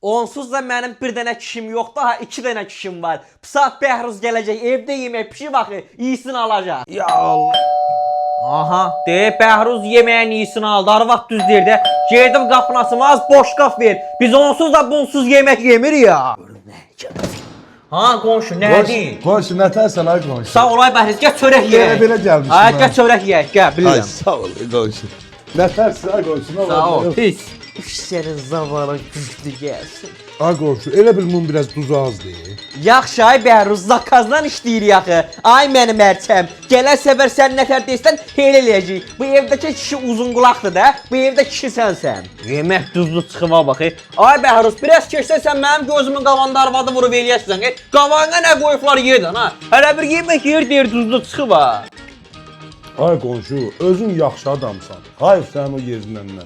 Onsuz da mənim bir dənə kişim yoxdur, ha 2 dənə kişim var. Bu saat Bəhruz gələcək, evdə yemək pişib axı, iyisini alacaq. Ya Allah. Aha, deyib Bəhruz yeməyin iyisini aldı, arvad düz deyir də. Girdim qapını açım, az boş qap ver. Biz onsuz da bunsuz yemək yemirik ya. Ha qonşu, nə deyir? Qonşu, nətərsən ay qonşu? Sağ olay Bəhruz, gəl çörək yeyək. Belə gəlmişəm. Ay, gəl çörək yeyək, gəl, Ay, bilirəm. sağ ol qonşu. Nətərsən ay qonşu? Sağ ol, pis. Sənin zavalın güclü gəlsin. Ay qonşu, elə bil bunun biraz duzu azdır. Yaxşı ay Bəhruz, zakazdan işləyirik axı. Ay mənim ərçəm, gələn səfər sən nətər deyirsən, elə eləyəcəyik. Bu evdəki kişi uzun qulaqdır da, bu evdə kişi sənsən. Yemək duzlu çıxıma bax. Ay Bəhruz, biraz keçsən sən mənim gözümün qavanda arvadı vurub eləyəsən. Qavanga nə qoyublar yerdən ha? Hələ bir yemək yer deyir duzlu çıxıva. Ay qonşu, özün yaxşı adamsan. Hayır sən o yezindən.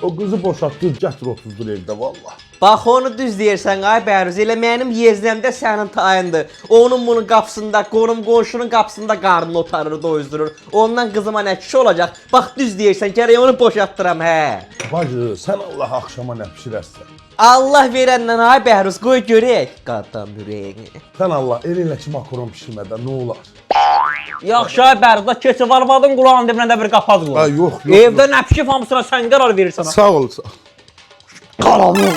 O qızı boşatdır, gətir 30-dur evdə vallah. Bax onu düz deyirsən ay Bəhruz, elə mənim yeznəmdə sənin tayındır. Onun bunun qapısında, qonşunun qapısında qarnını otarır, doyuzdurur. Ondan qızıma nə kişi olacaq? Bax düz deyirsən, gərək onu boşatdıram hə. Bacı, sən Allah axşama nə pişirəsən? Allah verəndən ay Bəhruz, qoy görək qadam ürəyini. Sən Allah elinlə ki makaron pişirmədən nə olar? Yaxşı ay Bəhruz, da keçib arvadın qulağının dibinə də bir qapaz qoy. Ay yox, yox. Evdə nə pişib hamısına sən qərar verirsən. Sağ ol. Qalanım.